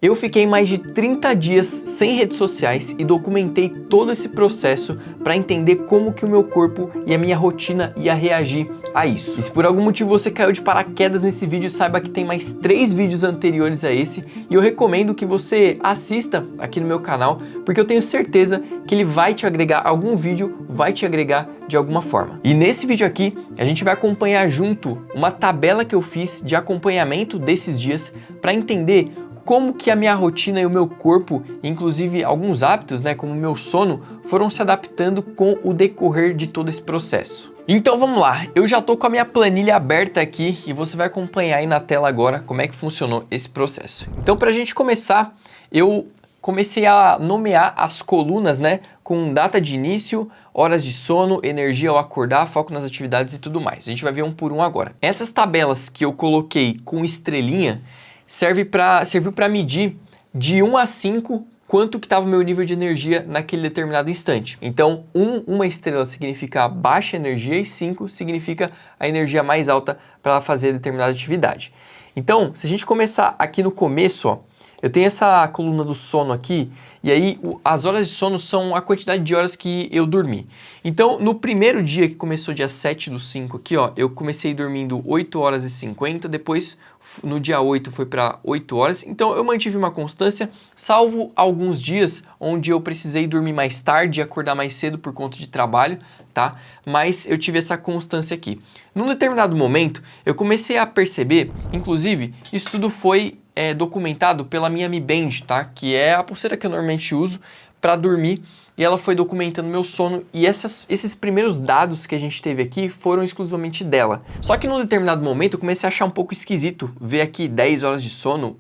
Eu fiquei mais de 30 dias sem redes sociais e documentei todo esse processo para entender como que o meu corpo e a minha rotina ia reagir a isso. E se por algum motivo você caiu de paraquedas nesse vídeo, saiba que tem mais 3 vídeos anteriores a esse e eu recomendo que você assista aqui no meu canal, porque eu tenho certeza que ele vai te agregar, algum vídeo vai te agregar de alguma forma. E nesse vídeo aqui, a gente vai acompanhar junto uma tabela que eu fiz de acompanhamento desses dias para entender como que a minha rotina e o meu corpo, inclusive alguns hábitos, como o meu sono, foram se adaptando com o decorrer de todo esse processo. Então vamos lá, eu já tô com a minha planilha aberta aqui e você vai acompanhar aí na tela agora como é que funcionou esse processo. Então pra gente começar, eu comecei a nomear as colunas, com data de início, horas de sono, energia ao acordar, foco nas atividades e tudo mais. A gente vai ver um por um agora. Essas tabelas que eu coloquei com estrelinha, serviu para medir de 1 a 5 quanto que estava o meu nível de energia naquele determinado instante. Então, uma estrela significa baixa energia e 5 significa a energia mais alta para fazer determinada atividade. Então, se a gente começar aqui no começo, eu tenho essa coluna do sono aqui, e aí as horas de sono são a quantidade de horas que eu dormi. Então, no primeiro dia, que começou dia 7/5 aqui, eu comecei dormindo 8 horas e 50, depois no dia 8 foi para 8 horas, então eu mantive uma constância, salvo alguns dias onde eu precisei dormir mais tarde e acordar mais cedo por conta de trabalho, tá? Mas eu tive essa constância aqui. Num determinado momento, eu comecei a perceber, inclusive, isso tudo foi documentado pela minha Mi Band, tá? Que é a pulseira que eu normalmente uso para dormir, e ela foi documentando meu sono, e esses primeiros dados que a gente teve aqui foram exclusivamente dela. Só que num determinado momento eu comecei a achar um pouco esquisito ver aqui 10 horas de sono,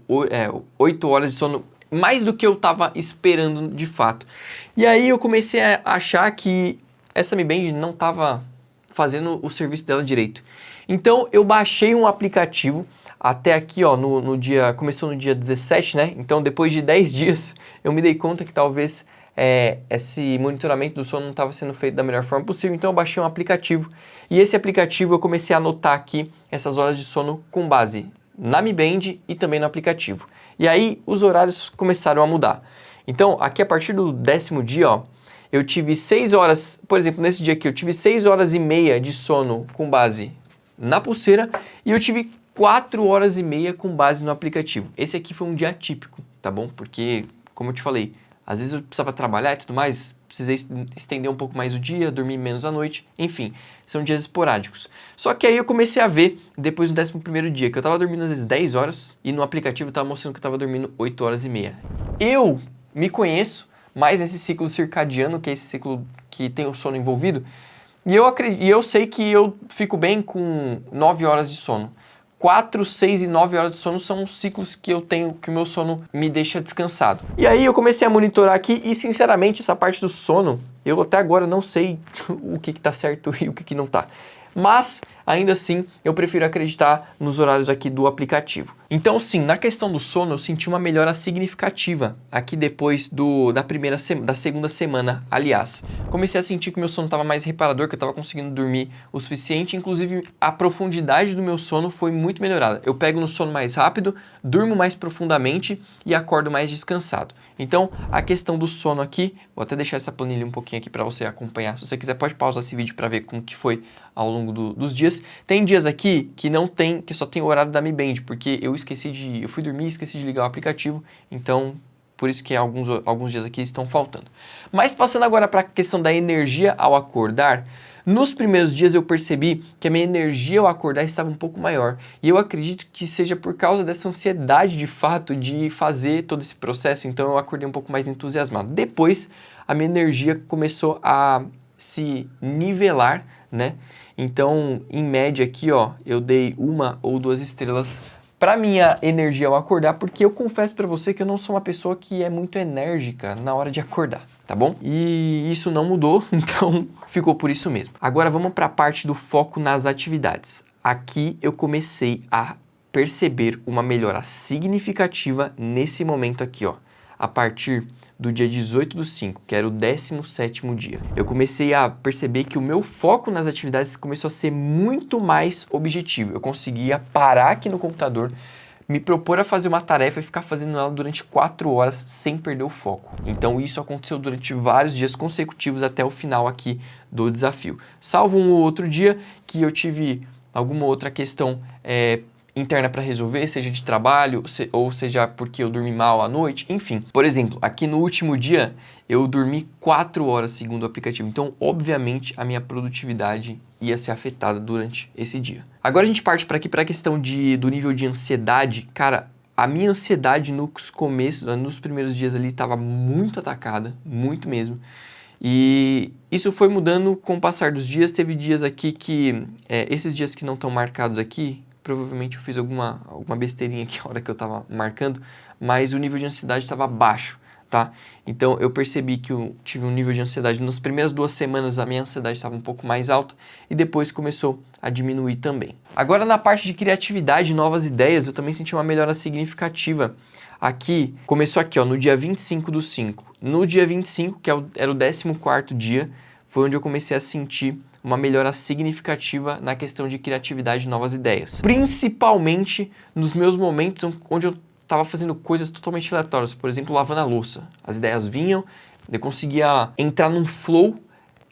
8 horas de sono, mais do que eu estava esperando de fato. E aí eu comecei a achar que essa Mi Band não estava fazendo o serviço dela direito. Então eu baixei um aplicativo. Até aqui, começou no dia 17, Então, depois de 10 dias, eu me dei conta que talvez esse monitoramento do sono não estava sendo feito da melhor forma possível. Então, eu baixei um aplicativo. E esse aplicativo, eu comecei a anotar aqui essas horas de sono com base na Mi Band e também no aplicativo. E aí, os horários começaram a mudar. Então, aqui a partir do 10º dia, eu tive 6 horas, por exemplo, nesse dia aqui, eu tive 6 horas e meia de sono com base na pulseira e eu tive 4 horas e meia com base no aplicativo. Esse aqui foi um dia atípico, tá bom? Porque, como eu te falei, às vezes eu precisava trabalhar e tudo mais, precisei estender um pouco mais o dia, dormir menos à noite, enfim, são dias esporádicos. Só que aí eu comecei a ver, depois no 11º dia, que eu tava dormindo às vezes 10 horas e no aplicativo tava mostrando que eu tava dormindo 8 horas e meia. Eu me conheço mais nesse ciclo circadiano, que é esse ciclo que tem o sono envolvido, e eu sei que eu fico bem com 9 horas de sono. 4, 6 e 9 horas de sono são os ciclos que eu tenho, que o meu sono me deixa descansado. E aí eu comecei a monitorar aqui e, sinceramente, essa parte do sono, eu até agora não sei o que tá certo e o que não tá. Mas, ainda assim, eu prefiro acreditar nos horários aqui do aplicativo. Então, sim, na questão do sono, eu senti uma melhora significativa aqui depois da segunda semana, aliás. Comecei a sentir que meu sono estava mais reparador, que eu estava conseguindo dormir o suficiente, inclusive a profundidade do meu sono foi muito melhorada. Eu pego no sono mais rápido, durmo mais profundamente e acordo mais descansado. Então, a questão do sono aqui, vou até deixar essa planilha um pouquinho aqui para você acompanhar. Se você quiser, pode pausar esse vídeo para ver como que foi ao longo dos dias. Tem dias aqui que só tem o horário da Mi Band, porque eu fui dormir e esqueci de ligar o aplicativo, então por isso que alguns dias aqui estão faltando. Mas passando agora para a questão da energia ao acordar, nos primeiros dias eu percebi que a minha energia ao acordar estava um pouco maior, e eu acredito que seja por causa dessa ansiedade de fato de fazer todo esse processo, então eu acordei um pouco mais entusiasmado. Depois a minha energia começou a se nivelar, Então, em média aqui, eu dei 1 ou 2 estrelas para minha energia ao acordar, porque eu confesso para você que eu não sou uma pessoa que é muito enérgica na hora de acordar, tá bom? E isso não mudou, então ficou por isso mesmo. Agora vamos para a parte do foco nas atividades. Aqui eu comecei a perceber uma melhora significativa nesse momento aqui, a partir do dia 18/5, que era o 17º dia. Eu comecei a perceber que o meu foco nas atividades começou a ser muito mais objetivo. Eu conseguia parar aqui no computador, me propor a fazer uma tarefa e ficar fazendo ela durante 4 horas sem perder o foco. Então isso aconteceu durante vários dias consecutivos até o final aqui do desafio. Salvo um ou outro dia que eu tive alguma outra questão interna para resolver, seja de trabalho, ou seja porque eu dormi mal à noite, enfim. Por exemplo, aqui no último dia eu dormi 4 horas segundo o aplicativo, então obviamente a minha produtividade ia ser afetada durante esse dia. Agora a gente parte para aqui para a questão do nível de ansiedade. Cara, a minha ansiedade nos primeiros dias ali estava muito atacada, muito mesmo. E isso foi mudando com o passar dos dias. Teve dias aqui que, esses dias que não estão marcados aqui, provavelmente eu fiz alguma besteirinha aqui na hora que eu estava marcando, mas o nível de ansiedade estava baixo, tá? Então eu percebi que eu tive um nível de ansiedade. Nas primeiras 2 semanas a minha ansiedade estava um pouco mais alta e depois começou a diminuir também. Agora na parte de criatividade e novas ideias, eu também senti uma melhora significativa. Aqui, começou aqui, ó, no dia 25/5. No dia 25, que era o 14º dia, foi onde eu comecei a sentir uma melhora significativa na questão de criatividade e novas ideias. Principalmente nos meus momentos onde eu estava fazendo coisas totalmente aleatórias, por exemplo, lavando a louça. As ideias vinham, eu conseguia entrar num flow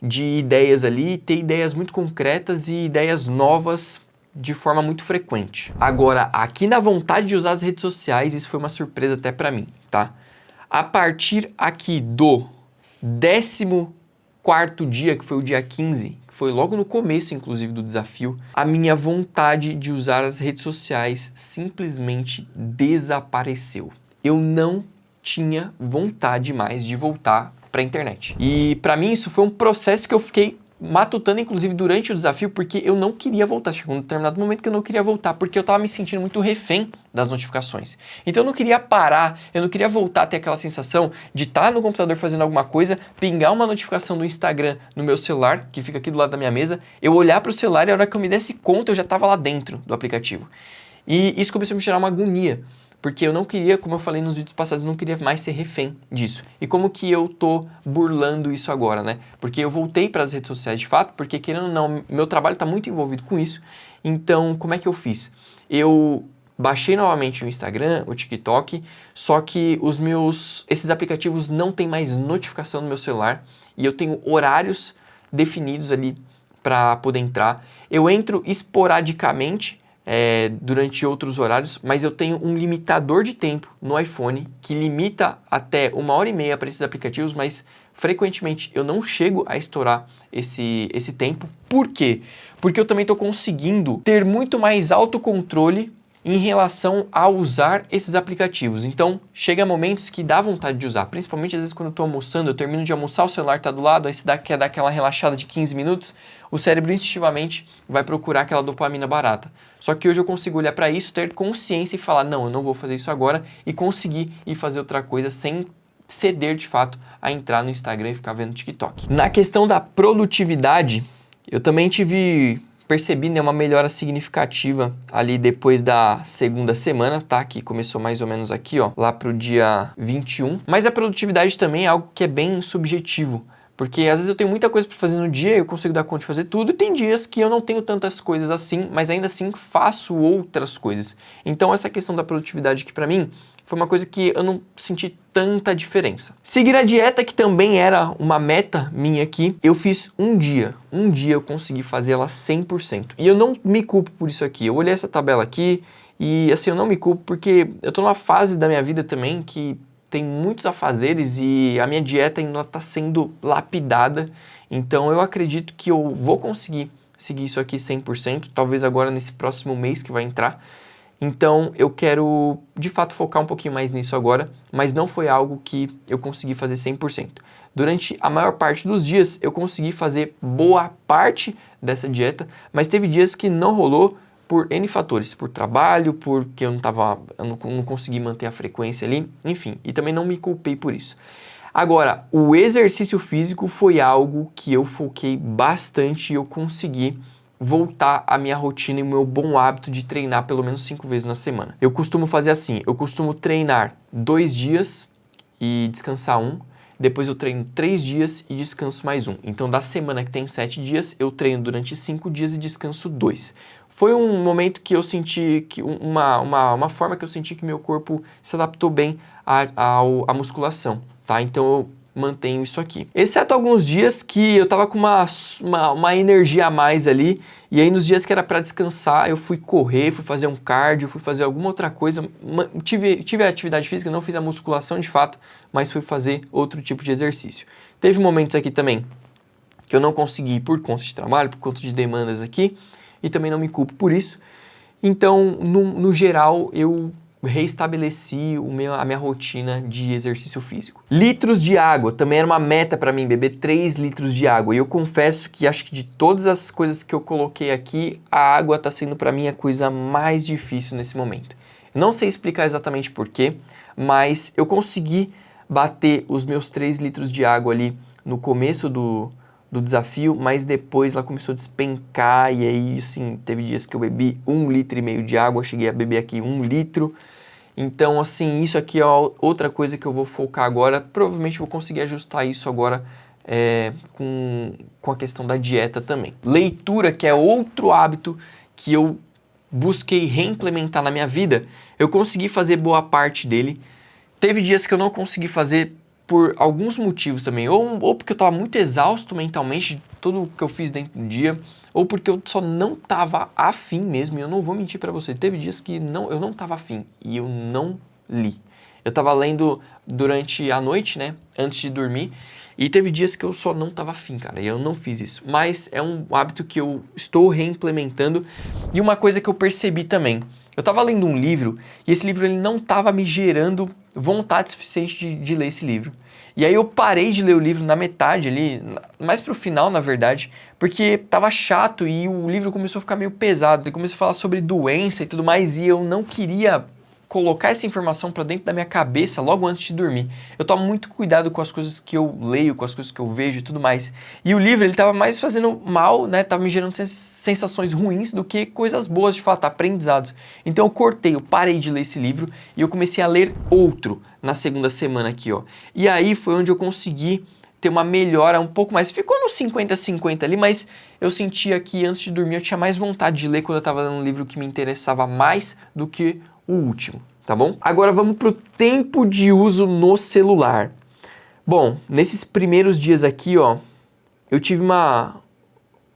de ideias ali, ter ideias muito concretas e ideias novas de forma muito frequente. Agora, aqui na vontade de usar as redes sociais, isso foi uma surpresa até para mim, tá? A partir aqui do 14º dia, que foi o dia 15, que foi logo no começo, inclusive, do desafio, a minha vontade de usar as redes sociais simplesmente desapareceu. Eu não tinha vontade mais de voltar para a internet. E para mim isso foi um processo que eu fiquei matutando, inclusive, durante o desafio, porque eu não queria voltar. Chegou um determinado momento que eu não queria voltar, porque eu estava me sentindo muito refém das notificações. Então eu não queria parar, eu não queria voltar a ter aquela sensação de estar no computador fazendo alguma coisa, pingar uma notificação do Instagram no meu celular, que fica aqui do lado da minha mesa, eu olhar para o celular e a hora que eu me desse conta, eu já estava lá dentro do aplicativo. E isso começou a me gerar uma agonia, porque eu não queria, como eu falei nos vídeos passados, eu não queria mais ser refém disso. E como que eu tô burlando isso agora, né? Porque eu voltei para as redes sociais de fato, porque querendo ou não, meu trabalho está muito envolvido com isso. Então, como é que eu fiz? Eu baixei novamente o Instagram, o TikTok, só que esses aplicativos não têm mais notificação no meu celular e eu tenho horários definidos ali para poder entrar. Eu entro esporadicamente, durante outros horários, mas eu tenho um limitador de tempo no iPhone que limita até 1h30 para esses aplicativos, mas frequentemente eu não chego a estourar esse tempo. Por quê? Porque eu também estou conseguindo ter muito mais autocontrole em relação a usar esses aplicativos. Então, chega momentos que dá vontade de usar, principalmente às vezes quando eu estou almoçando, eu termino de almoçar, o celular está do lado, aí quer dar aquela relaxada de 15 minutos, o cérebro instintivamente vai procurar aquela dopamina barata. Só que hoje eu consigo olhar para isso, ter consciência e falar, não, eu não vou fazer isso agora, e conseguir ir fazer outra coisa sem ceder de fato a entrar no Instagram e ficar vendo TikTok. Na questão da produtividade, eu também percebi, né, uma melhora significativa ali depois da 2ª semana, tá? Que começou mais ou menos aqui, ó, lá pro dia 21. Mas a produtividade também é algo que é bem subjetivo, porque às vezes eu tenho muita coisa para fazer no dia, eu consigo dar conta de fazer tudo, e tem dias que eu não tenho tantas coisas assim, mas ainda assim faço outras coisas. Então essa questão da produtividade aqui para mim foi uma coisa que eu não senti tanta diferença. Seguir a dieta, que também era uma meta minha aqui, eu fiz um dia eu consegui fazer ela 100%. E eu não me culpo por isso aqui. Eu olhei essa tabela aqui e assim, eu não me culpo porque eu tô numa fase da minha vida também que tem muitos afazeres e a minha dieta ainda está sendo lapidada. Então eu acredito que eu vou conseguir seguir isso aqui 100%, talvez agora nesse próximo mês que vai entrar. Então eu quero de fato focar um pouquinho mais nisso agora, mas não foi algo que eu consegui fazer 100%. Durante a maior parte dos dias eu consegui fazer boa parte dessa dieta, mas teve dias que não rolou por N fatores, por trabalho, porque eu não consegui manter a frequência ali, enfim, e também não me culpei por isso. Agora, o exercício físico foi algo que eu foquei bastante e eu consegui voltar à minha rotina e o meu bom hábito de treinar pelo menos 5 vezes na semana. Eu costumo fazer assim, eu costumo treinar 2 dias e descansar 1, depois eu treino 3 dias e descanso mais 1. Então da semana que tem 7 dias, eu treino durante 5 dias e descanso 2. foi um momento que eu senti que uma forma que eu senti que meu corpo se adaptou bem à musculação, tá? Então eu mantenho isso aqui. Exceto alguns dias que eu tava com uma energia a mais ali, e aí nos dias que era para descansar, eu fui correr, fui fazer um cardio, fui fazer alguma outra coisa, tive a atividade física, não fiz a musculação de fato, mas fui fazer outro tipo de exercício. Teve momentos aqui também que eu não consegui ir por conta de trabalho, por conta de demandas aqui, e também não me culpo por isso. Então, no geral, eu reestabeleci a minha rotina de exercício físico. Litros de água, também era uma meta para mim, beber 3 litros de água. E eu confesso que acho que de todas as coisas que eu coloquei aqui, a água está sendo para mim a coisa mais difícil nesse momento. Eu não sei explicar exatamente porquê, mas eu consegui bater os meus 3 litros de água ali no começo do desafio, mas depois ela começou a despencar e aí, assim, teve dias que eu bebi 1,5 litro de água, cheguei a beber aqui 1 litro. Então, assim, isso aqui é outra coisa que eu vou focar agora. Provavelmente vou conseguir ajustar isso agora com a questão da dieta também. Leitura, que é outro hábito que eu busquei reimplementar na minha vida, eu consegui fazer boa parte dele. Teve dias que eu não consegui fazer por alguns motivos também, ou porque eu estava muito exausto mentalmente de tudo que eu fiz dentro do dia, ou porque eu só não estava afim mesmo, e eu não vou mentir para você, teve dias que eu não estava afim, e eu não li. Eu estava lendo durante a noite, né, antes de dormir, e teve dias que eu só não estava afim, cara, e eu não fiz isso. Mas é um hábito que eu estou reimplementando, e uma coisa que eu percebi também, eu estava lendo um livro, e esse livro ele não estava me gerando vontade suficiente de ler esse livro. E aí eu parei de ler o livro na metade ali, mais pro final na verdade, porque tava chato e o livro começou a ficar meio pesado. Ele começou a falar sobre doença e tudo mais e eu não queria colocar essa informação para dentro da minha cabeça logo antes de dormir. Eu tomo muito cuidado com as coisas que eu leio, com as coisas que eu vejo e tudo mais. E o livro, ele tava mais fazendo mal, né? Tava me gerando sensações ruins do que coisas boas de fato, aprendizados. Então eu parei de ler esse livro e eu comecei a ler outro na segunda semana aqui, ó. E aí foi onde eu consegui ter uma melhora um pouco mais. Ficou no 50-50 ali, mas eu sentia que antes de dormir eu tinha mais vontade de ler quando eu tava lendo um livro que me interessava mais do que o último, tá bom? Agora vamos pro tempo de uso no celular. Bom, nesses primeiros dias aqui, ó, eu tive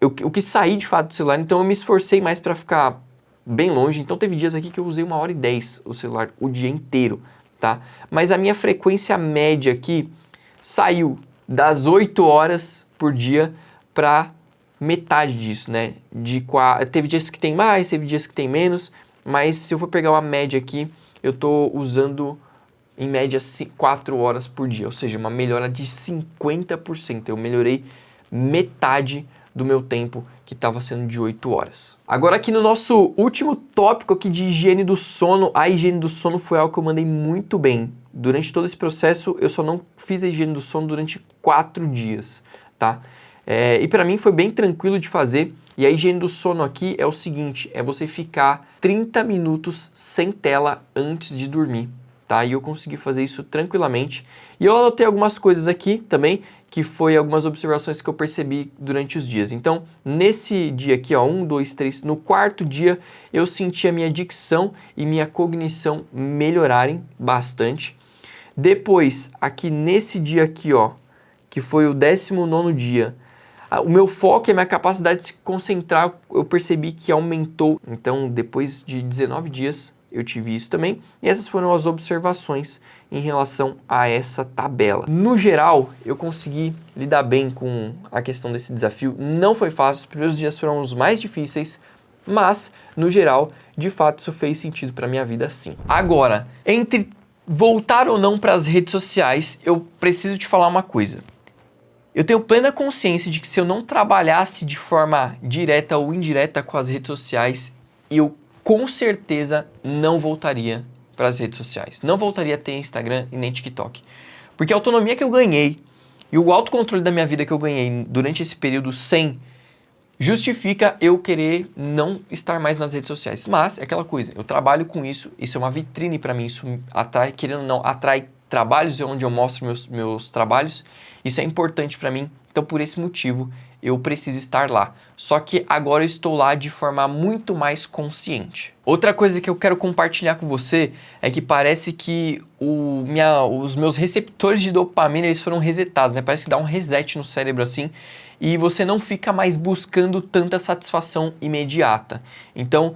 eu quis sair de fato do celular, então eu me esforcei mais para ficar bem longe. Então teve dias aqui que eu usei 1h10 o celular o dia inteiro, tá? Mas a minha frequência média aqui saiu das 8 horas por dia para metade disso, né? Teve dias que tem mais, teve dias que tem menos, mas se eu for pegar uma média aqui, eu tô usando em média 4 horas por dia, ou seja, uma melhora de 50%. Eu melhorei metade do meu tempo que estava sendo de 8 horas. Agora aqui no nosso último tópico aqui de higiene do sono, a higiene do sono foi algo que eu mandei muito bem. Durante todo esse processo, eu só não fiz a higiene do sono durante 4 dias, tá? E para mim foi bem tranquilo de fazer. E a higiene do sono aqui é o seguinte, é você ficar 30 minutos sem tela antes de dormir, tá? E eu consegui fazer isso tranquilamente. E eu anotei algumas coisas aqui também, que foi algumas observações que eu percebi durante os dias. Então, nesse dia aqui, ó, 1, 2, 3, no quarto dia, eu senti a minha dicção e minha cognição melhorarem bastante. Depois, aqui nesse dia aqui, ó, que foi o 19º dia, o meu foco e a minha capacidade de se concentrar, eu percebi que aumentou. Então, depois de 19 dias, eu tive isso também. E essas foram as observações em relação a essa tabela. No geral, eu consegui lidar bem com a questão desse desafio. Não foi fácil, os primeiros dias foram os mais difíceis, mas, no geral, de fato, isso fez sentido para minha vida sim. Agora, entre voltar ou não para as redes sociais, eu preciso te falar uma coisa. Eu tenho plena consciência de que se eu não trabalhasse de forma direta ou indireta com as redes sociais, eu com certeza não voltaria para as redes sociais. Não voltaria a ter Instagram e nem TikTok. Porque a autonomia que eu ganhei e o autocontrole da minha vida que eu ganhei durante esse período sem justifica eu querer não estar mais nas redes sociais. Mas é aquela coisa, eu trabalho com isso, isso é uma vitrine para mim, isso atrai, querendo ou não, atrai trabalhos onde eu mostro meus trabalhos. Isso é importante para mim, então por esse motivo eu preciso estar lá. Só que agora eu estou lá de forma muito mais consciente. Outra coisa que eu quero compartilhar com você é que parece que os meus receptores de dopamina eles foram resetados, né? Parece que dá um reset no cérebro assim e você não fica mais buscando tanta satisfação imediata. Então,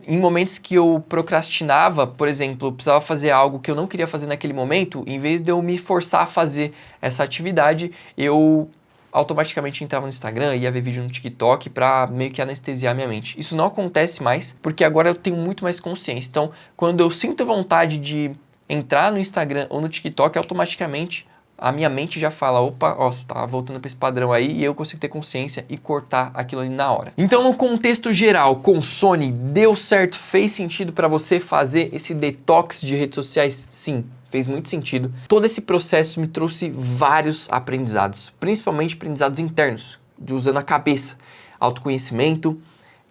em momentos que eu procrastinava, por exemplo, eu precisava fazer algo que eu não queria fazer naquele momento, em vez de eu me forçar a fazer essa atividade, eu automaticamente entrava no Instagram, ia ver vídeo no TikTok para meio que anestesiar minha mente. Isso não acontece mais, porque agora eu tenho muito mais consciência. Então, quando eu sinto vontade de entrar no Instagram ou no TikTok, automaticamente a minha mente já fala, opa, ó, você tá voltando para esse padrão aí e eu consigo ter consciência e cortar aquilo ali na hora. Então, no contexto geral, Consone, deu certo? Fez sentido para você fazer esse detox de redes sociais? Sim, fez muito sentido. Todo esse processo me trouxe vários aprendizados, principalmente aprendizados internos, de usando a cabeça, autoconhecimento,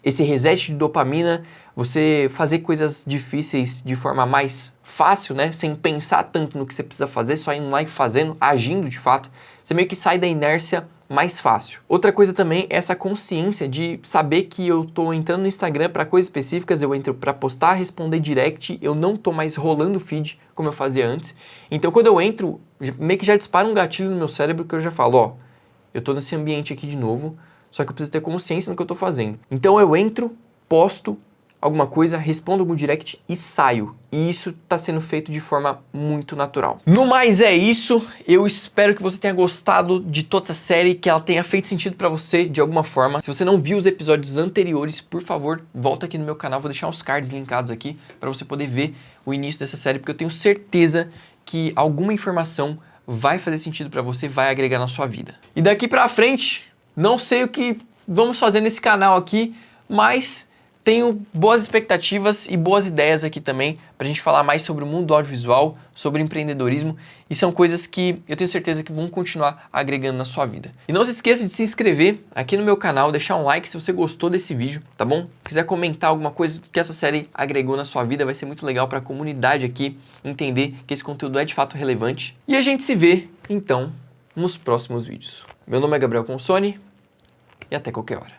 esse reset de dopamina, você fazer coisas difíceis de forma mais fácil, né? Sem pensar tanto no que você precisa fazer, só indo lá e fazendo, agindo de fato. Você meio que sai da inércia mais fácil. Outra coisa também é essa consciência de saber que eu tô entrando no Instagram para coisas específicas, eu entro para postar, responder direct, eu não tô mais rolando o feed como eu fazia antes. Então quando eu entro, meio que já dispara um gatilho no meu cérebro que eu já falo, ó, eu tô nesse ambiente aqui de novo, só que eu preciso ter consciência no que eu tô fazendo. Então eu entro, posto alguma coisa, respondo algum direct e saio. E isso está sendo feito de forma muito natural. No mais é isso. Eu espero que você tenha gostado de toda essa série, que ela tenha feito sentido para você de alguma forma. Se você não viu os episódios anteriores, por favor, volta aqui no meu canal. Vou deixar os cards linkados aqui para você poder ver o início dessa série, porque eu tenho certeza que alguma informação vai fazer sentido para você, vai agregar na sua vida. E daqui para frente, não sei o que vamos fazer nesse canal aqui, mas tenho boas expectativas e boas ideias aqui também para a gente falar mais sobre o mundo do audiovisual, sobre empreendedorismo, e são coisas que eu tenho certeza que vão continuar agregando na sua vida. E não se esqueça de se inscrever aqui no meu canal, deixar um like se você gostou desse vídeo, tá bom? Se quiser comentar alguma coisa que essa série agregou na sua vida, vai ser muito legal para a comunidade aqui entender que esse conteúdo é de fato relevante. E a gente se vê, então, nos próximos vídeos. Meu nome é Gabriel Consone e até qualquer hora.